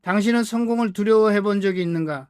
당신은 성공을 두려워해 본 적이 있는가?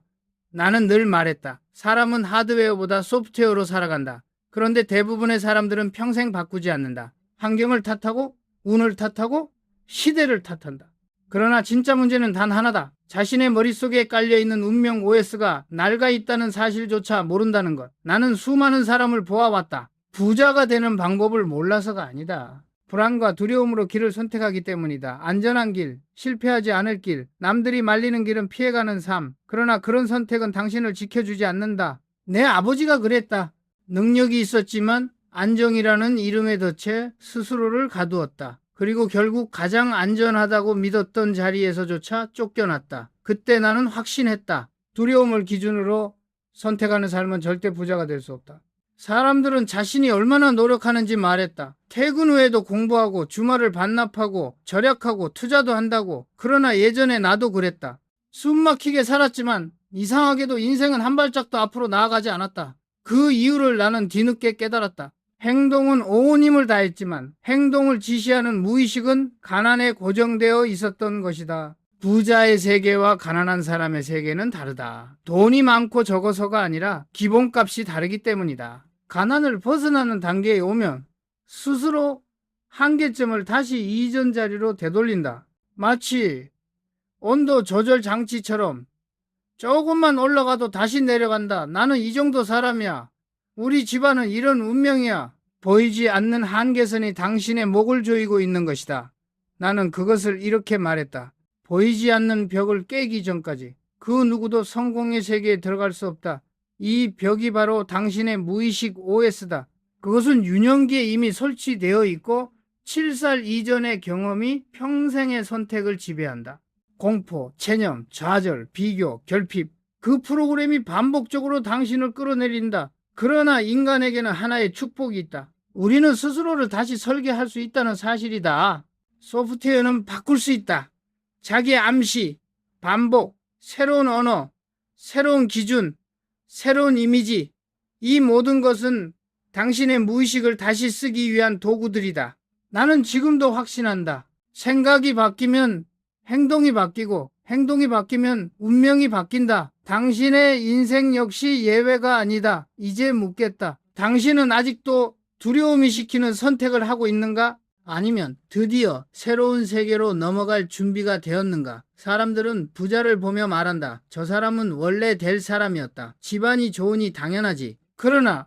나는 늘 말했다. 사람은 하드웨어보다 소프트웨어로 살아간다. 그런데 대부분의 사람들은 평생 바꾸지 않는다. 환경을 탓하고, 운을 탓하고, 시대를 탓한다. 그러나 진짜 문제는 단 하나다. 자신의 머릿속에 깔려있는 운명 OS가 낡아 있다는 사실조차 모른다는 것. 나는 수많은 사람을 보아왔다. 부자가 되는 방법을 몰라서가 아니다. 불안과 두려움으로 길을 선택하기 때문이다. 안전한 길, 실패하지 않을 길, 남들이 말리는 길은 피해가는 삶. 그러나 그런 선택은 당신을 지켜주지 않는다. 내 아버지가 그랬다. 능력이 있었지만 안정이라는 이름에 덫에 스스로를 가두었다. 그리고 결국 가장 안전하다고 믿었던 자리에서조차 쫓겨났다. 그때 나는 확신했다. 두려움을 기준으로 선택하는 삶은 절대 부자가 될 수 없다. 사람들은 자신이 얼마나 노력하는지 말했다. 퇴근 후에도 공부하고 주말을 반납하고 절약하고 투자도 한다고. 그러나 예전에 나도 그랬다. 숨막히게 살았지만 이상하게도 인생은 한 발짝도 앞으로 나아가지 않았다. 그 이유를 나는 뒤늦게 깨달았다. 행동은 온 힘을 다했지만 행동을 지시하는 무의식은 가난에 고정되어 있었던 것이다. 부자의 세계와 가난한 사람의 세계는 다르다. 돈이 많고 적어서가 아니라 기본값이 다르기 때문이다. 가난을 벗어나는 단계에 오면 스스로 한계점을 다시 이전 자리로 되돌린다. 마치 온도 조절 장치처럼 조금만 올라가도 다시 내려간다. 나는 이 정도 사람이야. 우리 집안은 이런 운명이야. 보이지 않는 한계선이 당신의 목을 조이고 있는 것이다. 나는 그것을 이렇게 말했다. 보이지 않는 벽을 깨기 전까지 그 누구도 성공의 세계에 들어갈 수 없다. 이 벽이 바로 당신의 무의식 OS다. 그것은 유년기에 이미 설치되어 있고 7살 이전의 경험이 평생의 선택을 지배한다. 공포, 체념, 좌절, 비교, 결핍, 그 프로그램이 반복적으로 당신을 끌어내린다. 그러나 인간에게는 하나의 축복이 있다. 우리는 스스로를 다시 설계할 수 있다는 사실이다. 소프트웨어는 바꿀 수 있다. 자기의 암시, 반복, 새로운 언어, 새로운 기준, 새로운 이미지, 이 모든 것은 당신의 무의식을 다시 쓰기 위한 도구들이다. 나는 지금도 확신한다. 생각이 바뀌면 행동이 바뀌고 행동이 바뀌면 운명이 바뀐다. 당신의 인생 역시 예외가 아니다. 이제 묻겠다. 당신은 아직도 두려움이 시키는 선택을 하고 있는가? 아니면 드디어 새로운 세계로 넘어갈 준비가 되었는가? 사람들은 부자를 보며 말한다. 저 사람은 원래 될 사람이었다. 집안이 좋으니 당연하지. 그러나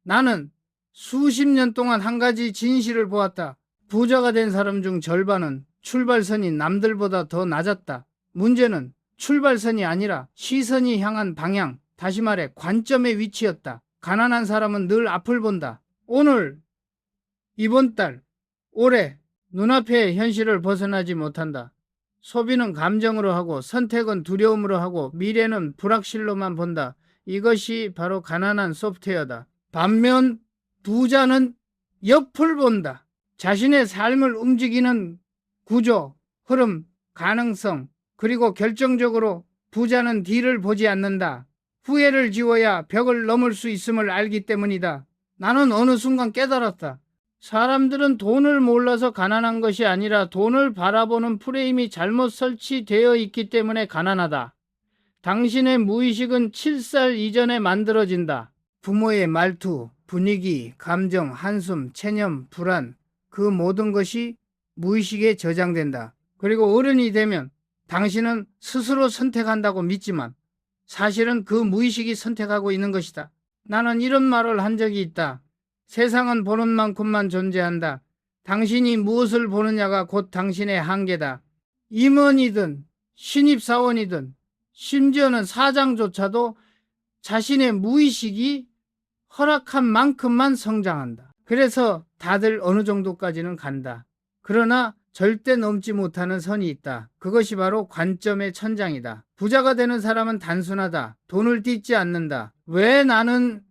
나는 수십 년 동안 한 가지 진실을 보았다. 부자가 된 사람 중 절반은 출발선이 남들보다 더 낮았다. 문제는 출발선이 아니라 시선이 향한 방향, 다시 말해 관점의 위치였다. 가난한 사람은 늘 앞을 본다. 오늘, 이번 달, 올해 눈앞의 현실을 벗어나지 못한다. 소비는 감정으로 하고 선택은 두려움으로 하고 미래는 불확실로만 본다. 이것이 바로 가난한 소프트웨어다. 반면 부자는 옆을 본다. 자신의 삶을 움직이는 구조, 흐름, 가능성, 그리고 결정적으로 부자는 뒤를 보지 않는다. 후회를 지워야 벽을 넘을 수 있음을 알기 때문이다. 나는 어느 순간 깨달았다. 사람들은 돈을 몰라서 가난한 것이 아니라 돈을 바라보는 프레임이 잘못 설치되어 있기 때문에 가난하다. 당신의 무의식은 7살 이전에 만들어진다. 부모의 말투, 분위기, 감정, 한숨, 체념, 불안, 그 모든 것이 무의식에 저장된다. 그리고 어른이 되면 당신은 스스로 선택한다고 믿지만 사실은 그 무의식이 선택하고 있는 것이다. 나는 이런 말을 한 적이 있다. 세상은 보는 만큼만 존재한다. 당신이 무엇을 보느냐가 곧 당신의 한계다. 임원이든 신입사원이든 심지어는 사장조차도 자신의 무의식이 허락한 만큼만 성장한다. 그래서 다들 어느 정도까지는 간다. 그러나 절대 넘지 못하는 선이 있다. 그것이 바로 관점의 천장이다. 부자가 되는 사람은 단순하다. 돈을 띠지 않는다. 왜 나는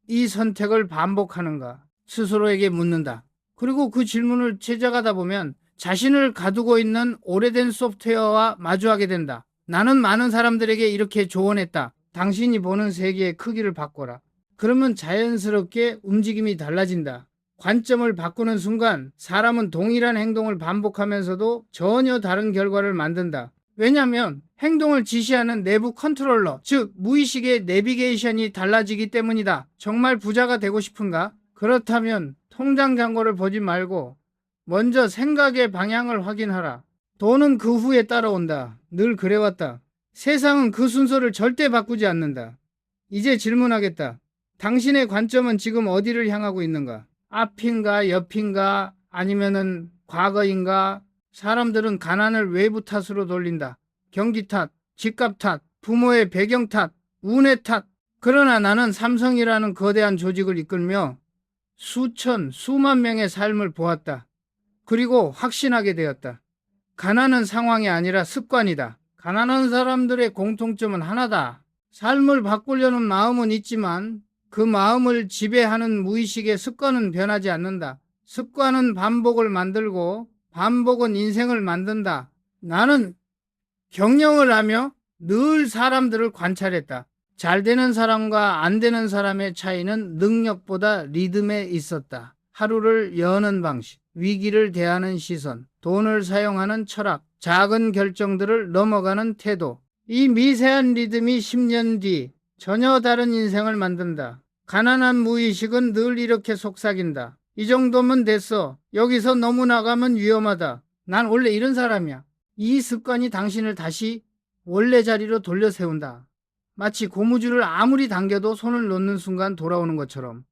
이 선택을 반복하는가? 스스로에게 묻는다. 그리고 그 질문을 채져가다 보면 자신을 가두고 있는 오래된 소프트웨어와 마주하게 된다. 나는 많은 사람들에게 이렇게 조언했다. 당신이 보는 세계의 크기를 바꿔라. 그러면 자연스럽게 움직임이 달라진다. 관점을 바꾸는 순간 사람은 동일한 행동을 반복하면서도 전혀 다른 결과를 만든다. 왜냐하면 행동을 지시하는 내부 컨트롤러, 즉 무의식의 내비게이션이 달라지기 때문이다. 정말 부자가 되고 싶은가? 그렇다면 통장 잔고를 보지 말고 먼저 생각의 방향을 확인하라. 돈은 그 후에 따라온다. 늘 그래왔다. 세상은 그 순서를 절대 바꾸지 않는다. 이제 질문하겠다. 당신의 관점은 지금 어디를 향하고 있는가? 앞인가, 옆인가, 아니면은 과거인가? 사람들은 가난을 외부 탓으로 돌린다. 경기 탓, 집값 탓, 부모의 배경 탓, 운의 탓. 그러나 나는 삼성이라는 거대한 조직을 이끌며 수천, 수만 명의 삶을 보았다. 그리고 확신하게 되었다. 가난은 상황이 아니라 습관이다. 가난한 사람들의 공통점은 하나다. 삶을 바꾸려는 마음은 있지만 그 마음을 지배하는 무의식의 습관은 변하지 않는다. 습관은 반복을 만들고 반복은 인생을 만든다. 나는 경영을 하며 늘 사람들을 관찰했다. 잘 되는 사람과 안 되는 사람의 차이는 능력보다 리듬에 있었다. 하루를 여는 방식, 위기를 대하는 시선, 돈을 사용하는 철학, 작은 결정들을 넘어가는 태도. 이 미세한 리듬이 10년 뒤 전혀 다른 인생을 만든다. 가난한 무의식은 늘 이렇게 속삭인다. 이 정도면 됐어. 여기서 너무 나가면 위험하다. 난 원래 이런 사람이야. 이 습관이 당신을 다시 원래 자리로 돌려 세운다. 마치 고무줄을 아무리 당겨도 손을 놓는 순간 돌아오는 것처럼.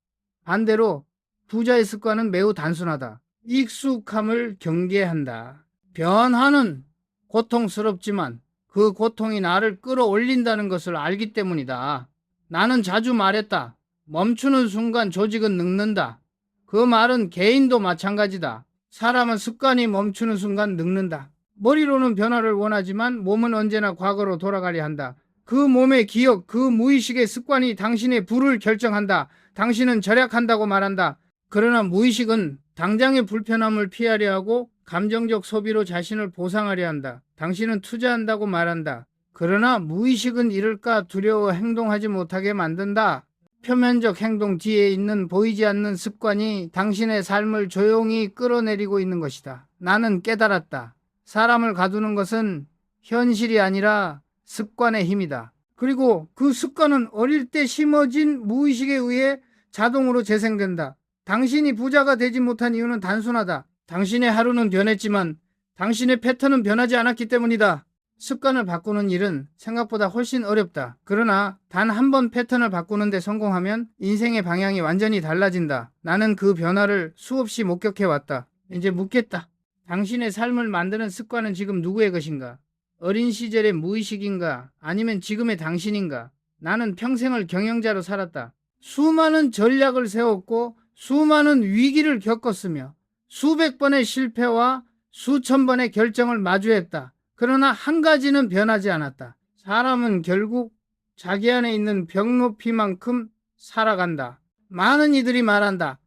반대로 부자의 습관은 매우 단순하다. 익숙함을 경계한다. 변화는 고통스럽지만 그 고통이 나를 끌어올린다는 것을 알기 때문이다. 나는 자주 말했다. 멈추는 순간 조직은 늙는다. 그 말은 개인도 마찬가지다. 사람은 습관이 멈추는 순간 늙는다. 머리로는 변화를 원하지만 몸은 언제나 과거로 돌아가려 한다. 그 몸의 기억, 그 무의식의 습관이 당신의 부를 결정한다. 당신은 절약한다고 말한다. 그러나 무의식은 당장의 불편함을 피하려 하고 감정적 소비로 자신을 보상하려 한다. 당신은 투자한다고 말한다. 그러나 무의식은 이럴까 두려워 행동하지 못하게 만든다. 표면적 행동 뒤에 있는 보이지 않는 습관이 당신의 삶을 조용히 끌어내리고 있는 것이다. 나는 깨달았다. 사람을 가두는 것은 현실이 아니라 습관의 힘이다. 그리고 그 습관은 어릴 때 심어진 무의식에 의해 자동으로 재생된다. 당신이 부자가 되지 못한 이유는 단순하다. 당신의 하루는 변했지만 당신의 패턴은 변하지 않았기 때문이다. 습관을 바꾸는 일은 생각보다 훨씬 어렵다. 그러나 단 한 번 패턴을 바꾸는 데 성공하면 인생의 방향이 완전히 달라진다. 나는 그 변화를 수없이 목격해왔다. 이제 묻겠다. 당신의 삶을 만드는 습관은 지금 누구의 것인가? 어린 시절의 무의식인가? 아니면 지금의 당신인가? 나는 평생을 경영자로 살았다. 수많은 전략을 세웠고 수많은 위기를 겪었으며 수백 번의 실패와 수천 번의 결정을 마주했다. 그러나 한 가지는 변하지 않았다. 사람은 결국 자기 안에 있는 벽 높이만큼 살아간다. 많은 이들이 말한다.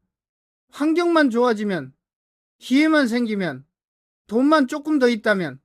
환경만 좋아지면, 기회만 생기면, 돈만 조금 더 있다면.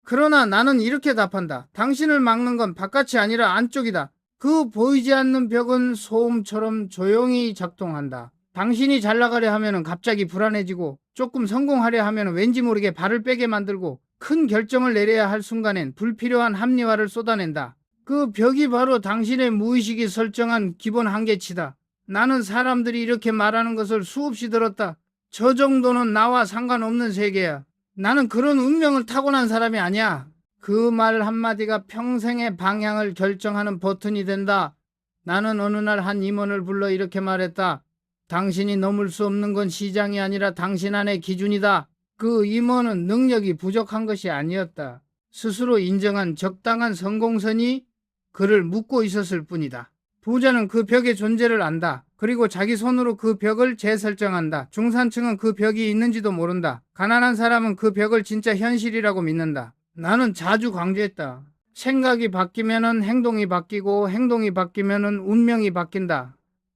그러나 나는 이렇게 답한다. 당신을 막는 건 바깥이 아니라 안쪽이다. 그 보이지 않는 벽은 소음처럼 조용히 작동한다. 당신이 잘 나가려 하면 갑자기 불안해지고 조금 성공하려 하면 왠지 모르게 발을 빼게 만들고 큰 결정을 내려야 할 순간엔 불필요한 합리화를 쏟아낸다. 그 벽이 바로 당신의 무의식이 설정한 기본 한계치다. 나는 사람들이 이렇게 말하는 것을 수없이 들었다. 저 정도는 나와 상관없는 세계야. 나는 그런 운명을 타고난 사람이 아니야. 그 말 한마디가 평생의 방향을 결정하는 버튼이 된다. 나는 어느 날 한 임원을 불러 이렇게 말했다. 당신이 넘을 수 없는 건 시장이 아니라 당신 안의 기준이다. 그 임원은 능력이 부족한 것이 아니었다. 스스로 인정한 적당한 성공선이 그를 묶고 있었을 뿐이다. 부자는 그 벽의 존재를 안다. 그리고 자기 손으로 그 벽을 재설정한다. 중산층은 그 벽이 있는지도 모른다. 가난한 사람은 그 벽을 진짜 현실이라고 믿는다. 나는 자주 강조했다. 생각이 바뀌면은 행동이 바뀌고 행동이 바뀌면은 운명이 바뀐다.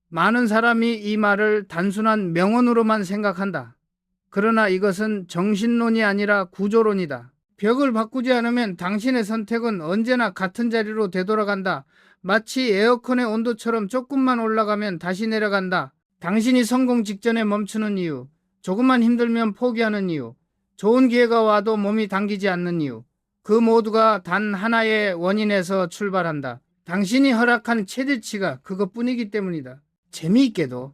많은 사람이 이 말을 단순한 명언으로만 생각한다. 그러나 이것은 정신론이 아니라 구조론이다. 벽을 바꾸지 않으면 당신의 선택은 언제나 같은 자리로 되돌아간다. 마치 에어컨의 온도처럼 조금만 올라가면 다시 내려간다. 당신이 성공 직전에 멈추는 이유, 조금만 힘들면 포기하는 이유, 좋은 기회가 와도 몸이 당기지 않는 이유, 그 모두가 단 하나의 원인에서 출발한다. 당신이 허락한 최대치가 그것뿐이기 때문이다. 재미있게도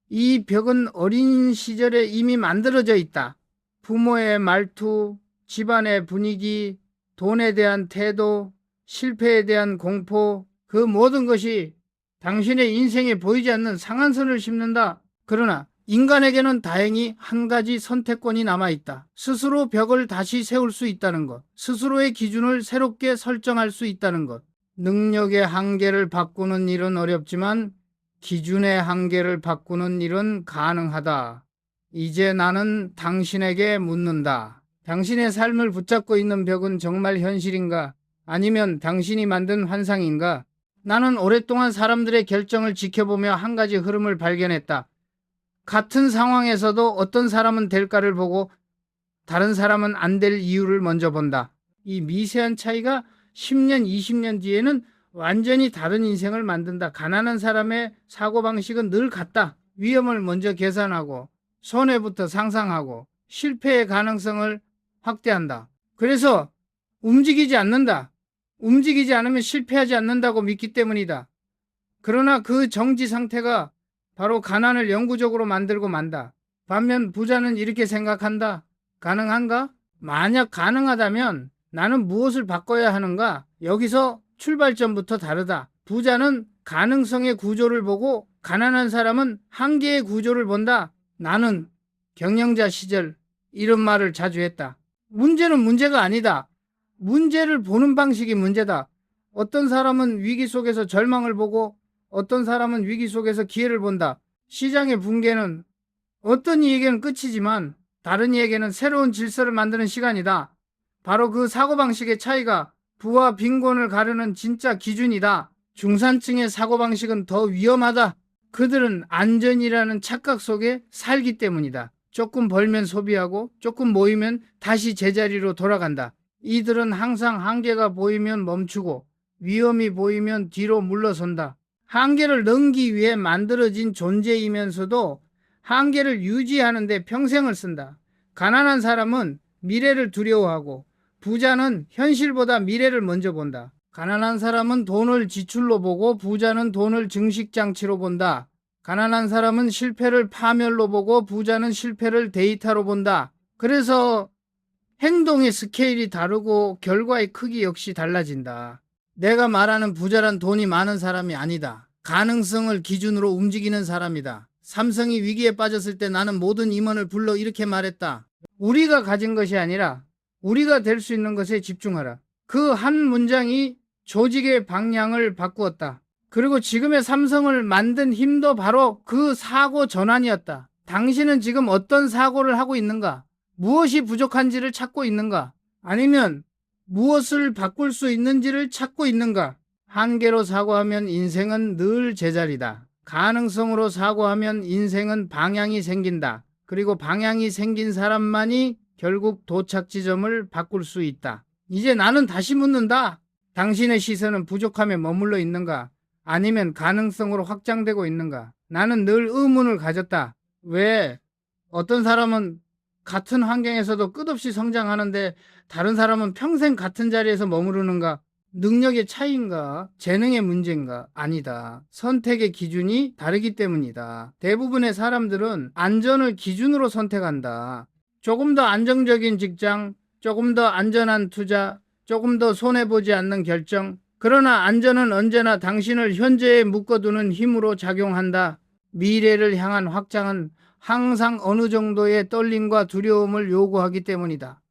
이 벽은 어린 시절에 이미 만들어져 있다. 부모의 말투, 집안의 분위기, 돈에 대한 태도, 실패에 대한 공포, 그 모든 것이 당신의 인생에 보이지 않는 상한선을 심는다. 그러나 인간에게는 다행히 한 가지 선택권이 남아있다. 스스로 벽을 다시 세울 수 있다는 것. 스스로의 기준을 새롭게 설정할 수 있다는 것. 능력의 한계를 바꾸는 일은 어렵지만 기준의 한계를 바꾸는 일은 가능하다. 이제 나는 당신에게 묻는다. 당신의 삶을 붙잡고 있는 벽은 정말 현실인가? 아니면 당신이 만든 환상인가? 나는 오랫동안 사람들의 결정을 지켜보며 한 가지 흐름을 발견했다. 같은 상황에서도 어떤 사람은 될까를 보고 다른 사람은 안 될 이유를 먼저 본다. 이 미세한 차이가 10년, 20년 뒤에는 완전히 다른 인생을 만든다. 가난한 사람의 사고방식은 늘 같다. 위험을 먼저 계산하고 손해부터 상상하고 실패의 가능성을 확대한다. 그래서 움직이지 않는다. 움직이지 않으면 실패하지 않는다고 믿기 때문이다. 그러나 그 정지 상태가 바로 가난을 영구적으로 만들고 만다. 반면 부자는 이렇게 생각한다. 가능한가? 만약 가능하다면 나는 무엇을 바꿔야 하는가? 여기서 출발점부터 다르다. 부자는 가능성의 구조를 보고 가난한 사람은 한계의 구조를 본다. 나는 경영자 시절 이런 말을 자주 했다. 문제는 문제가 아니다. 문제를 보는 방식이 문제다. 어떤 사람은 위기 속에서 절망을 보고 어떤 사람은 위기 속에서 기회를 본다. 시장의 붕괴는 어떤 이에게는 끝이지만 다른 이에게는 새로운 질서를 만드는 시간이다. 바로 그 사고방식의 차이가 부와 빈곤을 가르는 진짜 기준이다. 중산층의 사고방식은 더 위험하다. 그들은 안전이라는 착각 속에 살기 때문이다. 조금 벌면 소비하고 조금 모이면 다시 제자리로 돌아간다. 이들은 항상 한계가 보이면 멈추고 위험이 보이면 뒤로 물러선다. 한계를 넘기 위해 만들어진 존재이면서도 한계를 유지하는 데 평생을 쓴다. 가난한 사람은 미래를 두려워하고 부자는 현실보다 미래를 먼저 본다. 가난한 사람은 돈을 지출로 보고 부자는 돈을 증식장치로 본다. 가난한 사람은 실패를 파멸로 보고 부자는 실패를 데이터로 본다. 그래서 행동의 스케일이 다르고 결과의 크기 역시 달라진다. 내가 말하는 부자란 돈이 많은 사람이 아니다. 가능성을 기준으로 움직이는 사람이다. 삼성이 위기에 빠졌을 때 나는 모든 임원을 불러 이렇게 말했다. 우리가 가진 것이 아니라 우리가 될 수 있는 것에 집중하라. 그 한 문장이 조직의 방향을 바꾸었다. 그리고 지금의 삼성을 만든 힘도 바로 그 사고 전환이었다. 당신은 지금 어떤 사고를 하고 있는가? 무엇이 부족한지를 찾고 있는가? 아니면 무엇을 바꿀 수 있는지를 찾고 있는가? 한계로 사고하면 인생은 늘 제자리다. 가능성으로 사고하면 인생은 방향이 생긴다. 그리고 방향이 생긴 사람만이 결국 도착 지점을 바꿀 수 있다. 이제 나는 다시 묻는다. 당신의 시선은 부족함에 머물러 있는가? 아니면 가능성으로 확장되고 있는가? 나는 늘 의문을 가졌다. 왜 어떤 사람은 같은 환경에서도 끝없이 성장하는데 다른 사람은 평생 같은 자리에서 머무르는가? 능력의 차이인가? 재능의 문제인가? 아니다. 선택의 기준이 다르기 때문이다. 대부분의 사람들은 안전을 기준으로 선택한다. 조금 더 안정적인 직장, 조금 더 안전한 투자, 조금 더 손해보지 않는 결정. 그러나 안전은 언제나 당신을 현재에 묶어두는 힘으로 작용한다. 미래를 향한 확장은 항상 어느 정도의 떨림과 두려움을 요구하기 때문이다.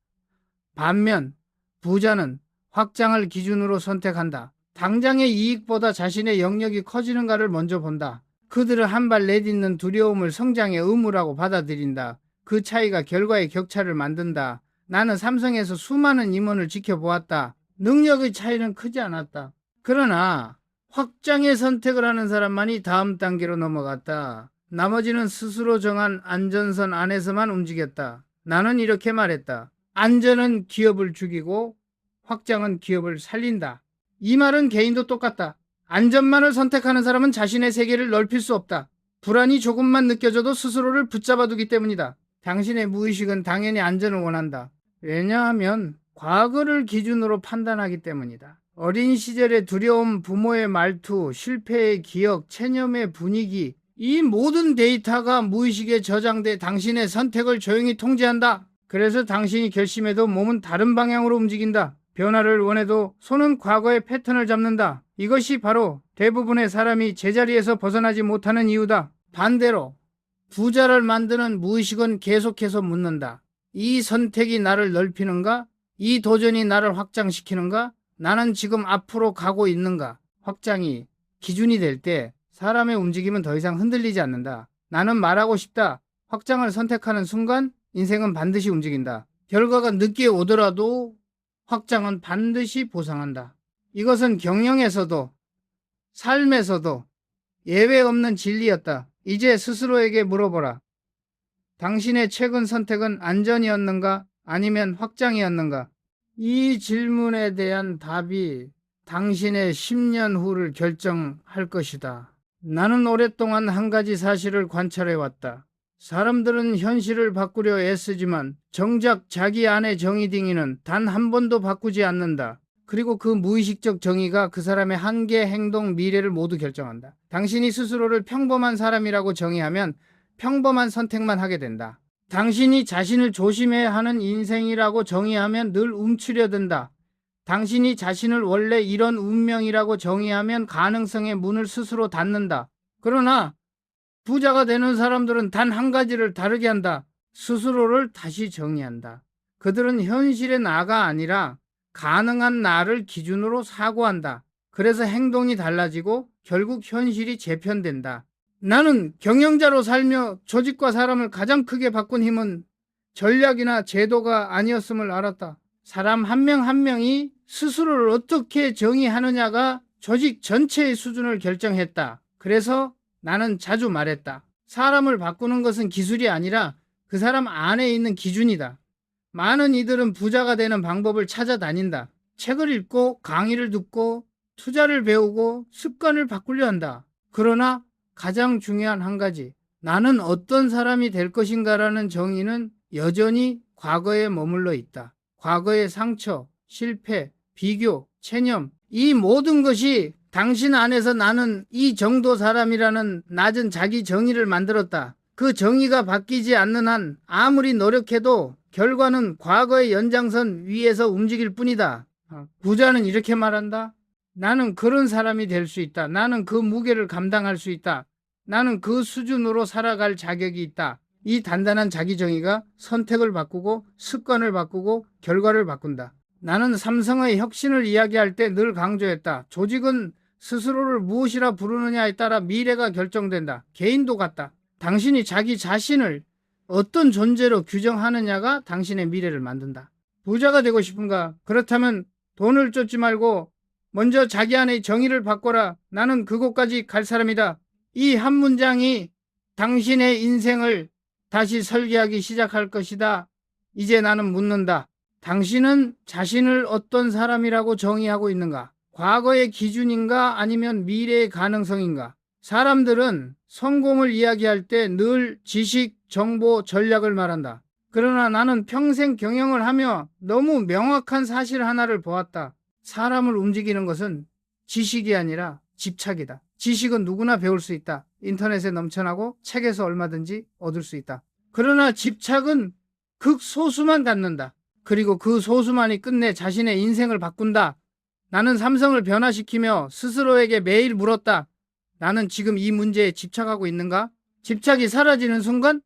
반면 부자는 확장을 기준으로 선택한다. 당장의 이익보다 자신의 영역이 커지는가를 먼저 본다. 그들은 한 발 내딛는 두려움을 성장의 의무라고 받아들인다. 그 차이가 결과의 격차를 만든다. 나는 삼성에서 수많은 임원을 지켜보았다. 능력의 차이는 크지 않았다. 그러나 확장의 선택을 하는 사람만이 다음 단계로 넘어갔다. 나머지는 스스로 정한 안전선 안에서만 움직였다. 나는 이렇게 말했다. 안전은 기업을 죽이고 확장은 기업을 살린다. 이 말은 개인도 똑같다. 안전만을 선택하는 사람은 자신의 세계를 넓힐 수 없다. 불안이 조금만 느껴져도 스스로를 붙잡아두기 때문이다. 당신의 무의식은 당연히 안전을 원한다. 왜냐하면 과거를 기준으로 판단하기 때문이다. 어린 시절의 두려움, 부모의 말투, 실패의 기억, 체념의 분위기, 이 모든 데이터가 무의식에 저장돼 당신의 선택을 조용히 통제한다. 그래서 당신이 결심해도 몸은 다른 방향으로 움직인다. 변화를 원해도 손은 과거의 패턴을 잡는다. 이것이 바로 대부분의 사람이 제자리에서 벗어나지 못하는 이유다. 반대로 부자를 만드는 무의식은 계속해서 묻는다. 이 선택이 나를 넓히는가? 이 도전이 나를 확장시키는가? 나는 지금 앞으로 가고 있는가? 확장이 기준이 될 때 사람의 움직임은 더 이상 흔들리지 않는다. 나는 말하고 싶다. 확장을 선택하는 순간 인생은 반드시 움직인다. 결과가 늦게 오더라도 확장은 반드시 보상한다. 이것은 경영에서도 삶에서도 예외 없는 진리였다. 이제 스스로에게 물어보라. 당신의 최근 선택은 안전이었는가? 아니면 확장이었는가? 이 질문에 대한 답이 당신의 10년 후를 결정할 것이다. 나는 오랫동안 한 가지 사실을 관찰해왔다. 사람들은 현실을 바꾸려 애쓰지만 정작 자기 안의 정의딩이는 단 한 번도 바꾸지 않는다. 그리고 그 무의식적 정의가 그 사람의 한계, 행동, 미래를 모두 결정한다. 당신이 스스로를 평범한 사람이라고 정의하면 평범한 선택만 하게 된다. 당신이 자신을 조심해야 하는 인생이라고 정의하면 늘 움츠려든다. 당신이 자신을 원래 이런 운명이라고 정의하면 가능성의 문을 스스로 닫는다. 그러나 부자가 되는 사람들은 단 한 가지를 다르게 한다. 스스로를 다시 정의한다. 그들은 현실의 나가 아니라 가능한 나를 기준으로 사고한다. 그래서 행동이 달라지고 결국 현실이 재편된다. 나는 경영자로 살며 조직과 사람을 가장 크게 바꾼 힘은 전략이나 제도가 아니었음을 알았다. 사람 한 명 한 명이 스스로를 어떻게 정의하느냐가 조직 전체의 수준을 결정했다. 그래서 나는 자주 말했다. 사람을 바꾸는 것은 기술이 아니라 그 사람 안에 있는 기준이다. 많은 이들은 부자가 되는 방법을 찾아다닌다. 책을 읽고 강의를 듣고 투자를 배우고 습관을 바꾸려 한다. 그러나 가장 중요한 한 가지, 나는 어떤 사람이 될 것인가라는 정의는 여전히 과거에 머물러 있다. 과거의 상처, 실패, 비교, 체념, 이 모든 것이 당신 안에서 나는 이 정도 사람이라는 낮은 자기 정의를 만들었다. 그 정의가 바뀌지 않는 한 아무리 노력해도 결과는 과거의 연장선 위에서 움직일 뿐이다. 부자는 이렇게 말한다. 나는 그런 사람이 될 수 있다. 나는 그 무게를 감당할 수 있다. 나는 그 수준으로 살아갈 자격이 있다. 이 단단한 자기 정의가 선택을 바꾸고 습관을 바꾸고 결과를 바꾼다. 나는 삼성의 혁신을 이야기할 때 늘 강조했다. 조직은 스스로를 무엇이라 부르느냐에 따라 미래가 결정된다. 개인도 같다. 당신이 자기 자신을 어떤 존재로 규정하느냐가 당신의 미래를 만든다. 부자가 되고 싶은가? 그렇다면 돈을 쫓지 말고 먼저 자기 안의 정의를 바꿔라. 나는 그곳까지 갈 사람이다. 이 한 문장이 당신의 인생을 다시 설계하기 시작할 것이다. 이제 나는 묻는다. 당신은 자신을 어떤 사람이라고 정의하고 있는가? 과거의 기준인가 아니면 미래의 가능성인가? 사람들은 성공을 이야기할 때 늘 지식, 정보, 전략을 말한다. 그러나 나는 평생 경영을 하며 너무 명확한 사실 하나를 보았다. 사람을 움직이는 것은 지식이 아니라 집착이다. 지식은 누구나 배울 수 있다. 인터넷에 넘쳐나고 책에서 얼마든지 얻을 수 있다. 그러나 집착은 극소수만 갖는다. 그리고 그 소수만이 끝내 자신의 인생을 바꾼다. 나는 삼성을 변화시키며 스스로에게 매일 물었다. 나는 지금 이 문제에 집착하고 있는가? 집착이 사라지는 순간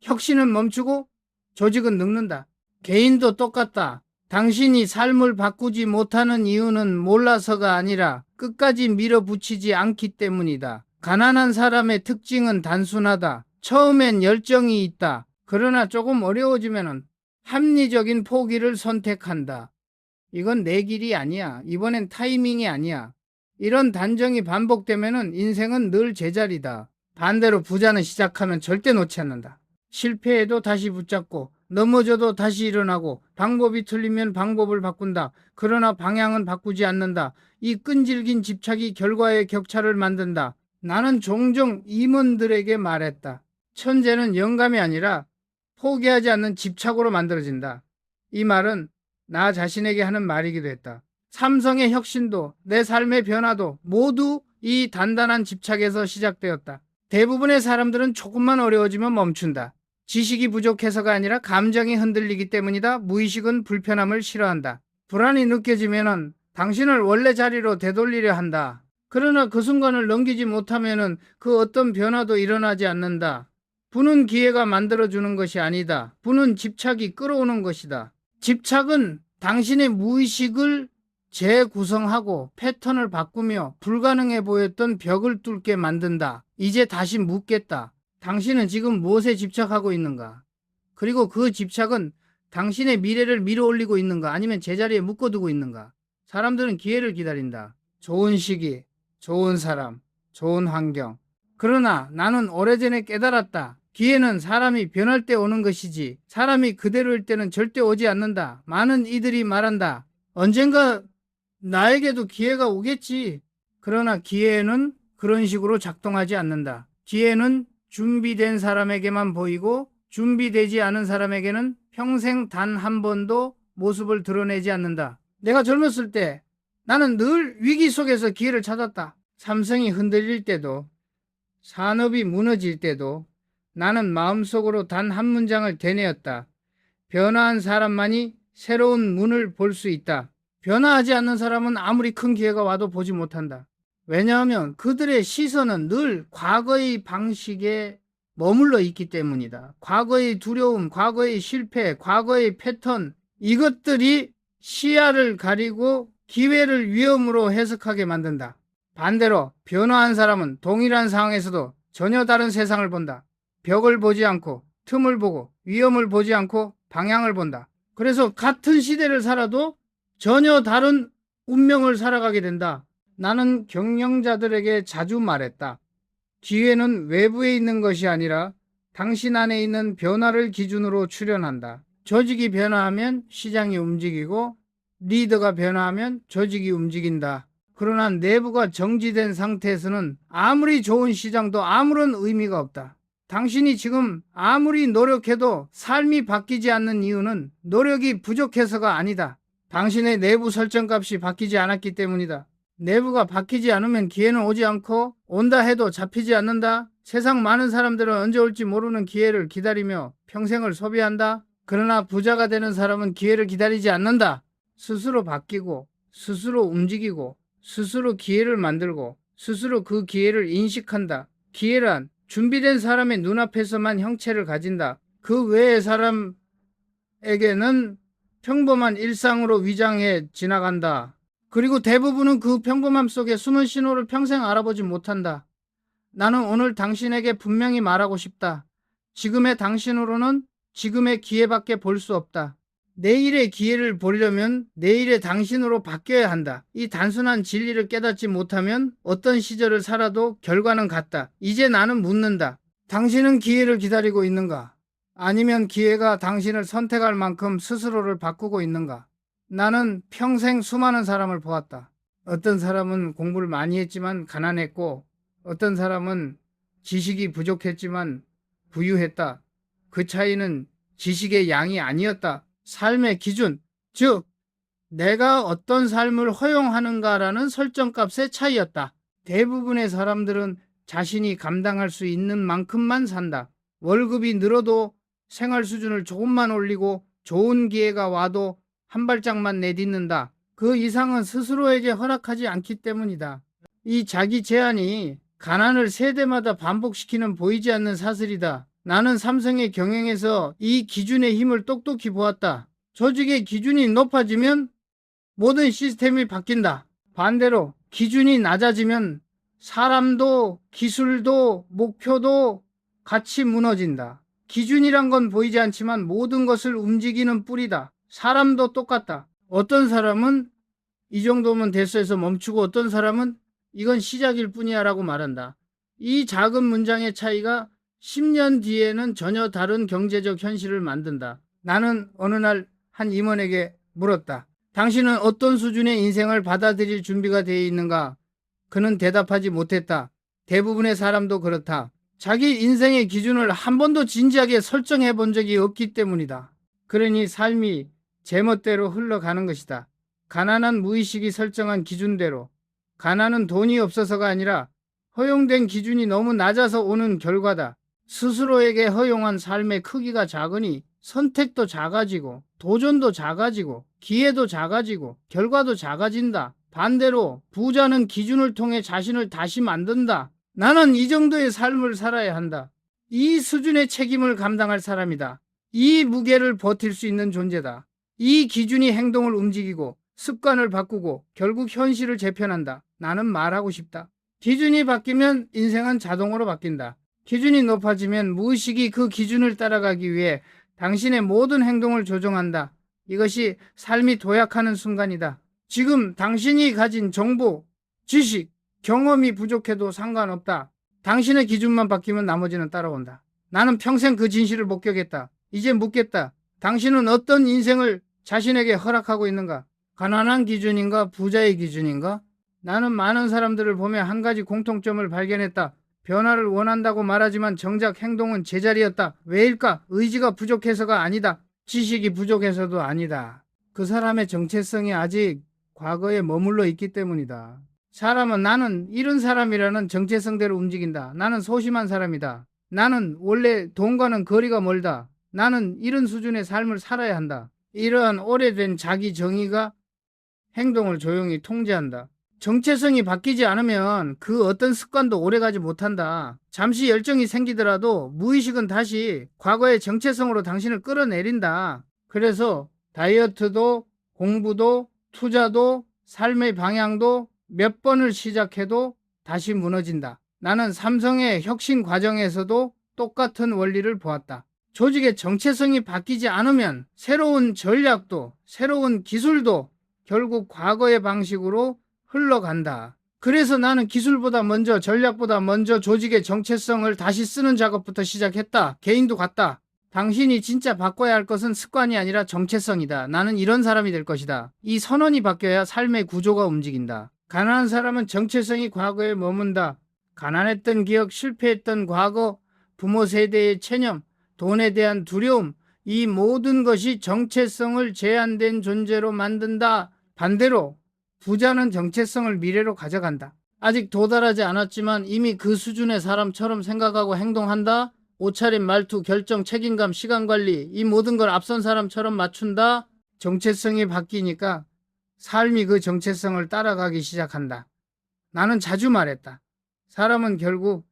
혁신은 멈추고 조직은 늙는다. 개인도 똑같다. 당신이 삶을 바꾸지 못하는 이유는 몰라서가 아니라 끝까지 밀어붙이지 않기 때문이다. 가난한 사람의 특징은 단순하다. 처음엔 열정이 있다. 그러나 조금 어려워지면 합리적인 포기를 선택한다. 이건 내 길이 아니야. 이번엔 타이밍이 아니야. 이런 단정이 반복되면 인생은 늘 제자리다. 반대로 부자는 시작하면 절대 놓지 않는다. 실패해도 다시 붙잡고 넘어져도 다시 일어나고 방법이 틀리면 방법을 바꾼다. 그러나 방향은 바꾸지 않는다. 이 끈질긴 집착이 결과의 격차를 만든다. 나는 종종 임원들에게 말했다. 천재는 영감이 아니라 포기하지 않는 집착으로 만들어진다. 이 말은 나 자신에게 하는 말이기도 했다. 삼성의 혁신도 내 삶의 변화도 모두 이 단단한 집착에서 시작되었다. 대부분의 사람들은 조금만 어려워지면 멈춘다. 지식이 부족해서가 아니라 감정이 흔들리기 때문이다. 무의식은 불편함을 싫어한다. 불안이 느껴지면은 당신을 원래 자리로 되돌리려 한다. 그러나 그 순간을 넘기지 못하면은 그 어떤 변화도 일어나지 않는다. 부는 기회가 만들어주는 것이 아니다. 부는 집착이 끌어오는 것이다. 집착은 당신의 무의식을 재구성하고 패턴을 바꾸며 불가능해 보였던 벽을 뚫게 만든다. 이제 다시 묻겠다. 당신은 지금 무엇에 집착하고 있는가? 그리고 그 집착은 당신의 미래를 밀어 올리고 있는가? 아니면 제자리에 묶어두고 있는가? 사람들은 기회를 기다린다. 좋은 시기, 좋은 사람, 좋은 환경. 그러나 나는 오래전에 깨달았다. 기회는 사람이 변할 때 오는 것이지 사람이 그대로일 때는 절대 오지 않는다. 많은 이들이 말한다. 언젠가 나에게도 기회가 오겠지. 그러나 기회는 그런 식으로 작동하지 않는다. 기회는 준비된 사람에게만 보이고 준비되지 않은 사람에게는 평생 단 한 번도 모습을 드러내지 않는다. 내가 젊었을 때 나는 늘 위기 속에서 기회를 찾았다. 삼성이 흔들릴 때도 산업이 무너질 때도 나는 마음속으로 단 한 문장을 되뇌었다. 변화한 사람만이 새로운 문을 볼 수 있다. 변화하지 않는 사람은 아무리 큰 기회가 와도 보지 못한다. 왜냐하면 그들의 시선은 늘 과거의 방식에 머물러 있기 때문이다. 과거의 두려움, 과거의 실패, 과거의 패턴, 이것들이 시야를 가리고 기회를 위험으로 해석하게 만든다. 반대로 변화한 사람은 동일한 상황에서도 전혀 다른 세상을 본다. 벽을 보지 않고 틈을 보고 위험을 보지 않고 방향을 본다. 그래서 같은 시대를 살아도 전혀 다른 운명을 살아가게 된다. 나는 경영자들에게 자주 말했다. 기회는 외부에 있는 것이 아니라 당신 안에 있는 변화를 기준으로 출현한다. 조직이 변화하면 시장이 움직이고 리더가 변화하면 조직이 움직인다. 그러나 내부가 정지된 상태에서는 아무리 좋은 시장도 아무런 의미가 없다. 당신이 지금 아무리 노력해도 삶이 바뀌지 않는 이유는 노력이 부족해서가 아니다. 당신의 내부 설정값이 바뀌지 않았기 때문이다. 내부가 바뀌지 않으면 기회는 오지 않고 온다 해도 잡히지 않는다. 세상 많은 사람들은 언제 올지 모르는 기회를 기다리며 평생을 소비한다. 그러나 부자가 되는 사람은 기회를 기다리지 않는다. 스스로 바뀌고 스스로 움직이고 스스로 기회를 만들고 스스로 그 기회를 인식한다. 기회란 준비된 사람의 눈앞에서만 형체를 가진다. 그 외의 사람에게는 평범한 일상으로 위장해 지나간다. 그리고 대부분은 그 평범함 속에 숨은 신호를 평생 알아보지 못한다. 나는 오늘 당신에게 분명히 말하고 싶다. 지금의 당신으로는 지금의 기회밖에 볼 수 없다. 내일의 기회를 보려면 내일의 당신으로 바뀌어야 한다. 이 단순한 진리를 깨닫지 못하면 어떤 시절을 살아도 결과는 같다. 이제 나는 묻는다. 당신은 기회를 기다리고 있는가? 아니면 기회가 당신을 선택할 만큼 스스로를 바꾸고 있는가? 나는 평생 수많은 사람을 보았다. 어떤 사람은 공부를 많이 했지만 가난했고 어떤 사람은 지식이 부족했지만 부유했다. 그 차이는 지식의 양이 아니었다. 삶의 기준, 즉 내가 어떤 삶을 허용하는가라는 설정값의 차이였다. 대부분의 사람들은 자신이 감당할 수 있는 만큼만 산다. 월급이 늘어도 생활 수준을 조금만 올리고 좋은 기회가 와도 한 발짝만 내딛는다. 그 이상은 스스로에게 허락하지 않기 때문이다. 이 자기 제한이 가난을 세대마다 반복시키는 보이지 않는 사슬이다. 나는 삼성의 경영에서 이 기준의 힘을 똑똑히 보았다. 조직의 기준이 높아지면 모든 시스템이 바뀐다. 반대로 기준이 낮아지면 사람도 기술도 목표도 같이 무너진다. 기준이란 건 보이지 않지만 모든 것을 움직이는 뿌리다. 사람도 똑같다. 어떤 사람은 이 정도면 됐어 해서 멈추고 어떤 사람은 이건 시작일 뿐이야 라고 말한다. 이 작은 문장의 차이가 10년 뒤에는 전혀 다른 경제적 현실을 만든다. 나는 어느 날 한 임원에게 물었다. 당신은 어떤 수준의 인생을 받아들일 준비가 되어 있는가? 그는 대답하지 못했다. 대부분의 사람도 그렇다. 자기 인생의 기준을 한 번도 진지하게 설정해 본 적이 없기 때문이다. 그러니 삶이 제멋대로 흘러가는 것이다. 가난한 무의식이 설정한 기준대로. 가난은 돈이 없어서가 아니라 허용된 기준이 너무 낮아서 오는 결과다. 스스로에게 허용한 삶의 크기가 작으니 선택도 작아지고 도전도 작아지고 기회도 작아지고 결과도 작아진다. 반대로 부자는 기준을 통해 자신을 다시 만든다. 나는 이 정도의 삶을 살아야 한다. 이 수준의 책임을 감당할 사람이다. 이 무게를 버틸 수 있는 존재다. 이 기준이 행동을 움직이고 습관을 바꾸고 결국 현실을 재편한다. 나는 말하고 싶다. 기준이 바뀌면 인생은 자동으로 바뀐다. 기준이 높아지면 무의식이 그 기준을 따라가기 위해 당신의 모든 행동을 조정한다. 이것이 삶이 도약하는 순간이다. 지금 당신이 가진 정보, 지식, 경험이 부족해도 상관없다. 당신의 기준만 바뀌면 나머지는 따라온다. 나는 평생 그 진실을 목격했다. 이제 묻겠다. 당신은 어떤 인생을 자신에게 허락하고 있는가? 가난한 기준인가? 부자의 기준인가? 나는 많은 사람들을 보며 한 가지 공통점을 발견했다. 변화를 원한다고 말하지만 정작 행동은 제자리였다. 왜일까? 의지가 부족해서가 아니다. 지식이 부족해서도 아니다. 그 사람의 정체성이 아직 과거에 머물러 있기 때문이다. 사람은 나는 이런 사람이라는 정체성대로 움직인다. 나는 소심한 사람이다. 나는 원래 돈과는 거리가 멀다. 나는 이런 수준의 삶을 살아야 한다. 이러한 오래된 자기 정의가 행동을 조용히 통제한다. 정체성이 바뀌지 않으면 그 어떤 습관도 오래가지 못한다. 잠시 열정이 생기더라도 무의식은 다시 과거의 정체성으로 당신을 끌어내린다. 그래서 다이어트도 공부도 투자도 삶의 방향도 몇 번을 시작해도 다시 무너진다. 나는 삼성의 혁신 과정에서도 똑같은 원리를 보았다. 조직의 정체성이 바뀌지 않으면 새로운 전략도 새로운 기술도 결국 과거의 방식으로 흘러간다. 그래서 나는 기술보다 먼저 전략보다 먼저 조직의 정체성을 다시 쓰는 작업부터 시작했다. 개인도 같다. 당신이 진짜 바꿔야 할 것은 습관이 아니라 정체성이다. 나는 이런 사람이 될 것이다. 이 선언이 바뀌어야 삶의 구조가 움직인다. 가난한 사람은 정체성이 과거에 머문다. 가난했던 기억, 실패했던 과거, 부모 세대의 체념, 돈에 대한 두려움, 이 모든 것이 정체성을 제한된 존재로 만든다. 반대로 부자는 정체성을 미래로 가져간다. 아직 도달하지 않았지만 이미 그 수준의 사람처럼 생각하고 행동한다. 옷차림, 말투, 결정, 책임감, 시간관리, 이 모든 걸 앞선 사람처럼 맞춘다. 정체성이 바뀌니까 삶이 그 정체성을 따라가기 시작한다. 나는 자주 말했다. 사람은 결국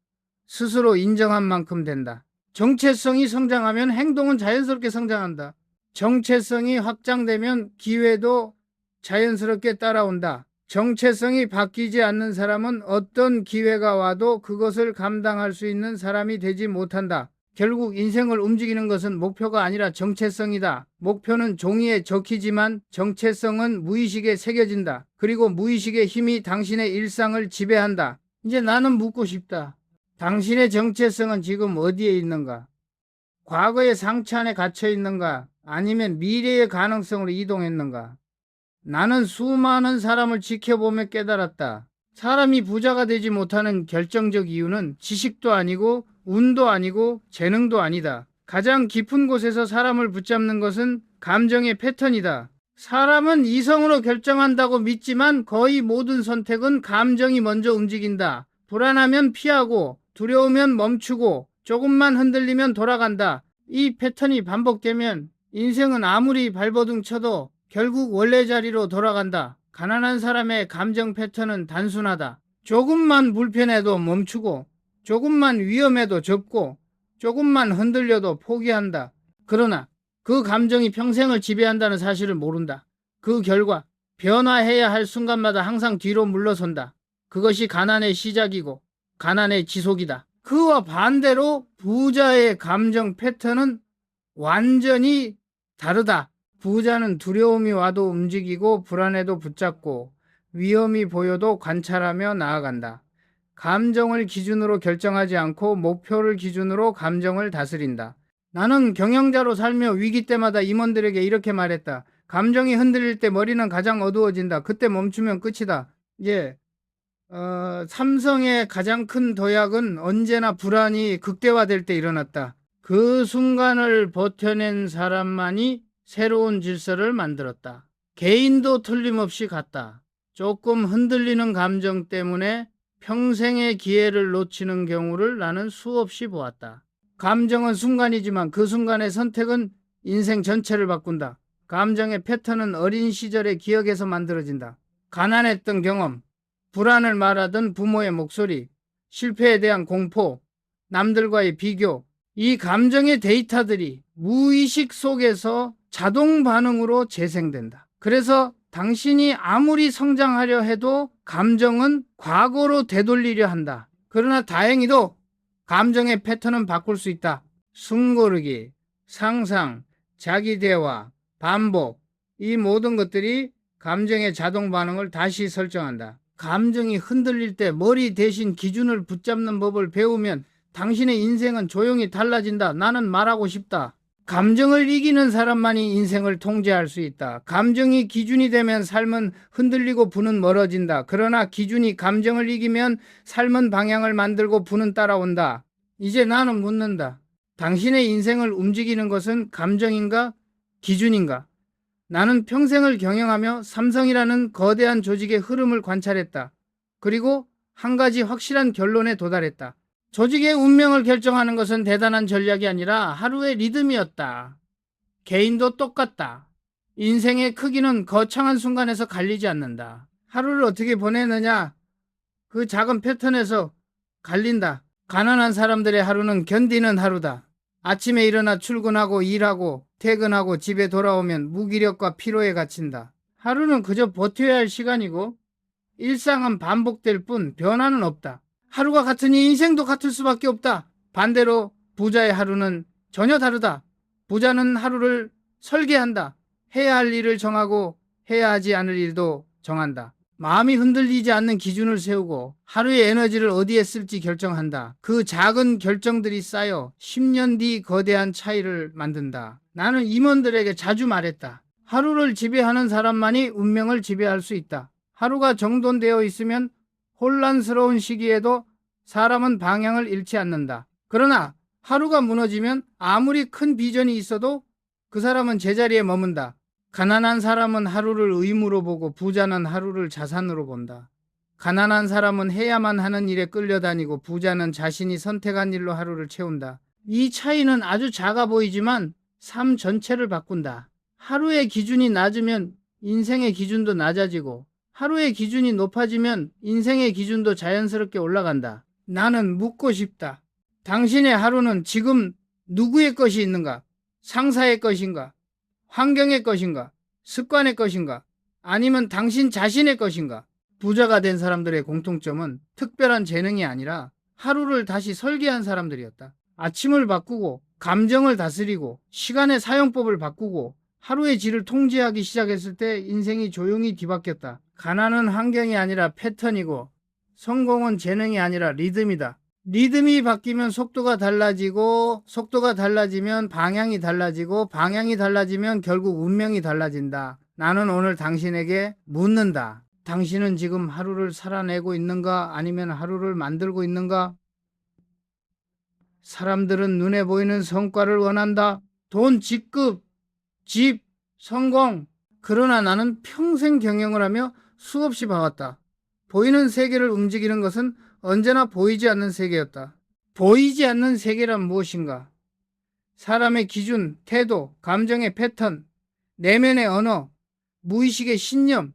스스로 인정한 만큼 된다. 정체성이 성장하면 행동은 자연스럽게 성장한다. 정체성이 확장되면 기회도 자연스럽게 따라온다. 정체성이 바뀌지 않는 사람은 어떤 기회가 와도 그것을 감당할 수 있는 사람이 되지 못한다. 결국 인생을 움직이는 것은 목표가 아니라 정체성이다. 목표는 종이에 적히지만 정체성은 무의식에 새겨진다. 그리고 무의식의 힘이 당신의 일상을 지배한다. 이제 나는 묻고 싶다. 당신의 정체성은 지금 어디에 있는가? 과거의 상처 안에 갇혀 있는가? 아니면 미래의 가능성으로 이동했는가? 나는 수많은 사람을 지켜보며 깨달았다. 사람이 부자가 되지 못하는 결정적 이유는 지식도 아니고 운도 아니고 재능도 아니다. 가장 깊은 곳에서 사람을 붙잡는 것은 감정의 패턴이다. 사람은 이성으로 결정한다고 믿지만 거의 모든 선택은 감정이 먼저 움직인다. 불안하면 피하고 두려우면 멈추고 조금만 흔들리면 돌아간다. 이 패턴이 반복되면 인생은 아무리 발버둥 쳐도 결국 원래 자리로 돌아간다. 가난한 사람의 감정 패턴은 단순하다. 조금만 불편해도 멈추고 조금만 위험해도 접고 조금만 흔들려도 포기한다. 그러나 그 감정이 평생을 지배한다는 사실을 모른다. 그 결과 변화해야 할 순간마다 항상 뒤로 물러선다. 그것이 가난의 시작이고 가난의 지속이다. 그와 반대로 부자의 감정 패턴은 완전히 다르다. 부자는 두려움이 와도 움직이고 불안해도 붙잡고 위험이 보여도 관찰하며 나아간다. 감정을 기준으로 결정하지 않고 목표를 기준으로 감정을 다스린다. 나는 경영자로 살며 위기 때마다 임원들에게 이렇게 말했다. 감정이 흔들릴 때 머리는 가장 어두워진다. 그때 멈추면 끝이다. 삼성의 가장 큰 도약은 언제나 불안이 극대화될 때 일어났다. 그 순간을 버텨낸 사람만이 새로운 질서를 만들었다. 개인도 틀림없이 같다. 조금 흔들리는 감정 때문에 평생의 기회를 놓치는 경우를 나는 수없이 보았다. 감정은 순간이지만 그 순간의 선택은 인생 전체를 바꾼다. 감정의 패턴은 어린 시절의 기억에서 만들어진다. 가난했던 경험, 불안을 말하던 부모의 목소리, 실패에 대한 공포, 남들과의 비교, 이 감정의 데이터들이 무의식 속에서 자동 반응으로 재생된다. 그래서 당신이 아무리 성장하려 해도 감정은 과거로 되돌리려 한다. 그러나 다행히도 감정의 패턴은 바꿀 수 있다. 숨고르기, 상상, 자기 대화, 반복, 이 모든 것들이 감정의 자동 반응을 다시 설정한다. 감정이 흔들릴 때 머리 대신 기준을 붙잡는 법을 배우면 당신의 인생은 조용히 달라진다. 나는 말하고 싶다. 감정을 이기는 사람만이 인생을 통제할 수 있다. 감정이 기준이 되면 삶은 흔들리고 부는 멀어진다. 그러나 기준이 감정을 이기면 삶은 방향을 만들고 부는 따라온다. 이제 나는 묻는다. 당신의 인생을 움직이는 것은 감정인가? 기준인가? 나는 평생을 경영하며 삼성이라는 거대한 조직의 흐름을 관찰했다. 그리고 한 가지 확실한 결론에 도달했다. 조직의 운명을 결정하는 것은 대단한 전략이 아니라 하루의 리듬이었다. 개인도 똑같다. 인생의 크기는 거창한 순간에서 갈리지 않는다. 하루를 어떻게 보내느냐? 그 작은 패턴에서 갈린다. 가난한 사람들의 하루는 견디는 하루다. 아침에 일어나 출근하고 일하고 퇴근하고 집에 돌아오면 무기력과 피로에 갇힌다. 하루는 그저 버텨야 할 시간이고 일상은 반복될 뿐 변화는 없다. 하루가 같으니 인생도 같을 수밖에 없다. 반대로 부자의 하루는 전혀 다르다. 부자는 하루를 설계한다. 해야 할 일을 정하고 해야 하지 않을 일도 정한다. 마음이 흔들리지 않는 기준을 세우고 하루의 에너지를 어디에 쓸지 결정한다. 그 작은 결정들이 쌓여 10년 뒤 거대한 차이를 만든다. 나는 임원들에게 자주 말했다. 하루를 지배하는 사람만이 운명을 지배할 수 있다. 하루가 정돈되어 있으면 혼란스러운 시기에도 사람은 방향을 잃지 않는다. 그러나 하루가 무너지면 아무리 큰 비전이 있어도 그 사람은 제자리에 머문다. 가난한 사람은 하루를 의무로 보고 부자는 하루를 자산으로 본다. 가난한 사람은 해야만 하는 일에 끌려다니고 부자는 자신이 선택한 일로 하루를 채운다. 이 차이는 아주 작아 보이지만 삶 전체를 바꾼다. 하루의 기준이 낮으면 인생의 기준도 낮아지고 하루의 기준이 높아지면 인생의 기준도 자연스럽게 올라간다. 나는 묻고 싶다. 당신의 하루는 지금 누구의 것이 있는가? 상사의 것인가? 환경의 것인가? 습관의 것인가? 아니면 당신 자신의 것인가? 부자가 된 사람들의 공통점은 특별한 재능이 아니라 하루를 다시 설계한 사람들이었다. 아침을 바꾸고 감정을 다스리고 시간의 사용법을 바꾸고 하루의 질을 통제하기 시작했을 때 인생이 조용히 뒤바뀌었다. 가난은 환경이 아니라 패턴이고 성공은 재능이 아니라 리듬이다. 리듬이 바뀌면 속도가 달라지고 속도가 달라지면 방향이 달라지고 방향이 달라지면 결국 운명이 달라진다. 나는 오늘 당신에게 묻는다. 당신은 지금 하루를 살아내고 있는가? 아니면 하루를 만들고 있는가? 사람들은 눈에 보이는 성과를 원한다. 돈, 직급, 집, 성공. 그러나 나는 평생 경영을 하며 수없이 봐왔다. 보이는 세계를 움직이는 것은 언제나 보이지 않는 세계였다. 보이지 않는 세계란 무엇인가? 사람의 기준, 태도, 감정의 패턴, 내면의 언어, 무의식의 신념,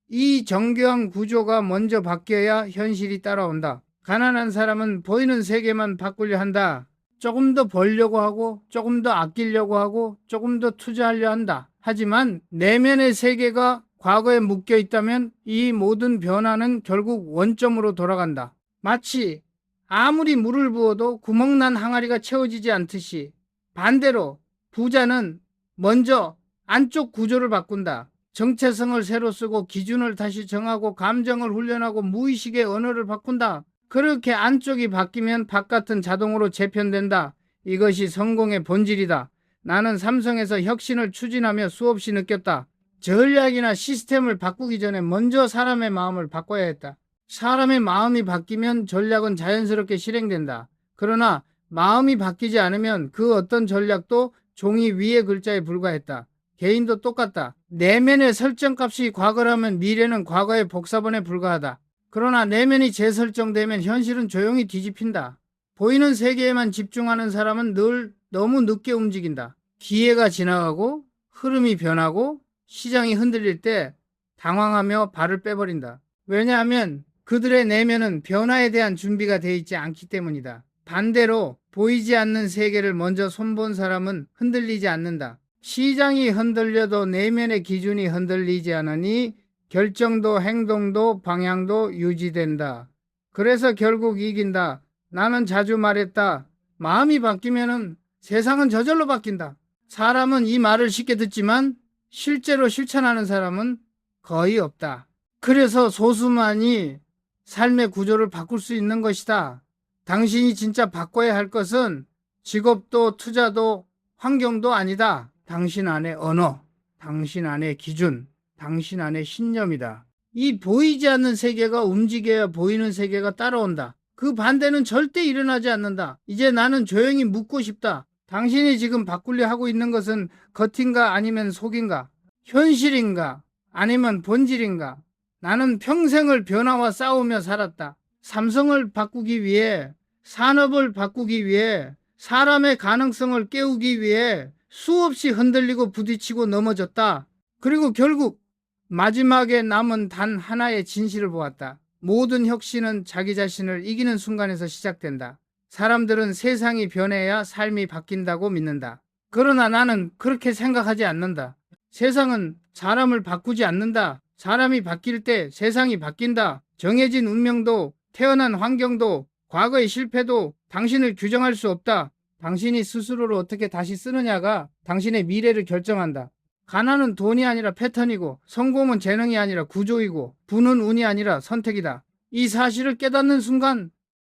이 정교한 구조가 먼저 바뀌어야 현실이 따라온다. 가난한 사람은 보이는 세계만 바꾸려 한다. 조금 더 벌려고 하고 조금 더 아끼려고 하고 조금 더 투자하려 한다. 하지만 내면의 세계가 과거에 묶여 있다면 이 모든 변화는 결국 원점으로 돌아간다. 마치 아무리 물을 부어도 구멍난 항아리가 채워지지 않듯이 반대로 부자는 먼저 안쪽 구조를 바꾼다. 정체성을 새로 쓰고 기준을 다시 정하고 감정을 훈련하고 무의식의 언어를 바꾼다. 그렇게 안쪽이 바뀌면 바깥은 자동으로 재편된다. 이것이 성공의 본질이다. 나는 삼성에서 혁신을 추진하며 수없이 느꼈다. 전략이나 시스템을 바꾸기 전에 먼저 사람의 마음을 바꿔야 했다. 사람의 마음이 바뀌면 전략은 자연스럽게 실행된다. 그러나 마음이 바뀌지 않으면 그 어떤 전략도 종이 위의 글자에 불과했다. 개인도 똑같다. 내면의 설정값이 과거라면 미래는 과거의 복사본에 불과하다. 그러나 내면이 재설정되면 현실은 조용히 뒤집힌다. 보이는 세계에만 집중하는 사람은 늘 너무 늦게 움직인다. 기회가 지나가고 흐름이 변하고 시장이 흔들릴 때 당황하며 발을 빼버린다. 왜냐하면 그들의 내면은 변화에 대한 준비가 되어 있지 않기 때문이다. 반대로 보이지 않는 세계를 먼저 손본 사람은 흔들리지 않는다. 시장이 흔들려도 내면의 기준이 흔들리지 않으니 결정도 행동도 방향도 유지된다. 그래서 결국 이긴다. 나는 자주 말했다. 마음이 바뀌면은 세상은 저절로 바뀐다. 사람은 이 말을 쉽게 듣지만 실제로 실천하는 사람은 거의 없다. 그래서 소수만이 삶의 구조를 바꿀 수 있는 것이다. 당신이 진짜 바꿔야 할 것은 직업도 투자도 환경도 아니다. 당신 안의 언어, 당신 안의 기준, 당신 안의 신념이다. 이 보이지 않는 세계가 움직여야 보이는 세계가 따라온다. 그 반대는 절대 일어나지 않는다. 이제 나는 조용히 묻고 싶다. 당신이 지금 바꾸려 하고 있는 것은 겉인가 아니면 속인가? 현실인가 아니면 본질인가? 나는 평생을 변화와 싸우며 살았다. 삼성을 바꾸기 위해, 산업을 바꾸기 위해, 사람의 가능성을 깨우기 위해 수없이 흔들리고 부딪히고 넘어졌다. 그리고 결국 마지막에 남은 단 하나의 진실을 보았다. 모든 혁신은 자기 자신을 이기는 순간에서 시작된다. 사람들은 세상이 변해야 삶이 바뀐다고 믿는다. 그러나 나는 그렇게 생각하지 않는다. 세상은 사람을 바꾸지 않는다. 사람이 바뀔 때 세상이 바뀐다. 정해진 운명도, 태어난 환경도, 과거의 실패도 당신을 규정할 수 없다. 당신이 스스로를 어떻게 다시 쓰느냐가 당신의 미래를 결정한다. 가난은 돈이 아니라 패턴이고, 성공은 재능이 아니라 구조이고, 부는 운이 아니라 선택이다. 이 사실을 깨닫는 순간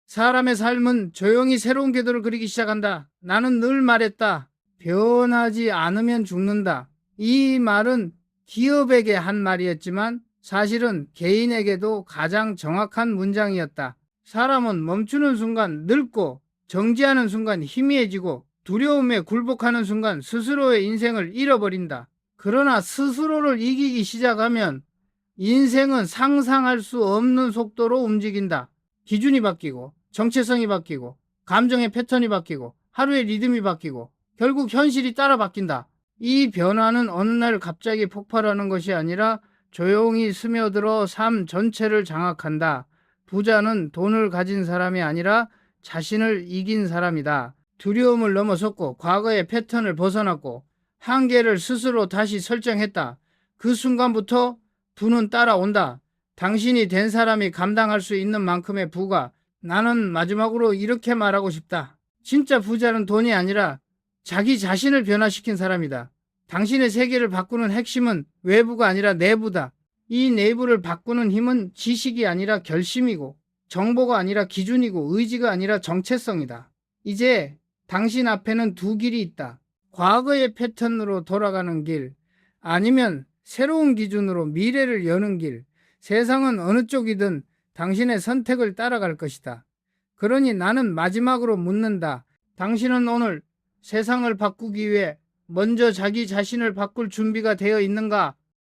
사람의 삶은 조용히 새로운 궤도를 그리기 시작한다. 나는 늘 말했다. 변하지 않으면 죽는다. 이 말은 기업에게 한 말이었지만 사실은 개인에게도 가장 정확한 문장이었다. 사람은 멈추는 순간 늙고, 정지하는 순간 희미해지고, 두려움에 굴복하는 순간 스스로의 인생을 잃어버린다. 그러나 스스로를 이기기 시작하면 인생은 상상할 수 없는 속도로 움직인다. 기준이 바뀌고, 정체성이 바뀌고, 감정의 패턴이 바뀌고, 하루의 리듬이 바뀌고, 결국 현실이 따라 바뀐다. 이 변화는 어느 날 갑자기 폭발하는 것이 아니라 조용히 스며들어 삶 전체를 장악한다. 부자는 돈을 가진 사람이 아니라 자신을 이긴 사람이다. 두려움을 넘어섰고 과거의 패턴을 벗어났고 한계를 스스로 다시 설정했다. 그 순간부터 부는 따라온다. 당신이 된 사람이 감당할 수 있는 만큼의 부가. 나는 마지막으로 이렇게 말하고 싶다. 진짜 부자는 돈이 아니라 자기 자신을 변화시킨 사람이다. 당신의 세계를 바꾸는 핵심은 외부가 아니라 내부다. 이 내부를 바꾸는 힘은 지식이 아니라 결심이고, 정보가 아니라 기준이고, 의지가 아니라 정체성이다. 이제 당신 앞에는 두 길이 있다. 과거의 패턴으로 돌아가는 길, 아니면 새로운 기준으로 미래를 여는 길. 세상은 어느 쪽이든 당신의 선택을 따라갈 것이다. 그러니 나는 마지막으로 묻는다. 당신은 오늘 세상을 바꾸기 위해 먼저 자기 자신을 바꿀 준비가 되어 있는가?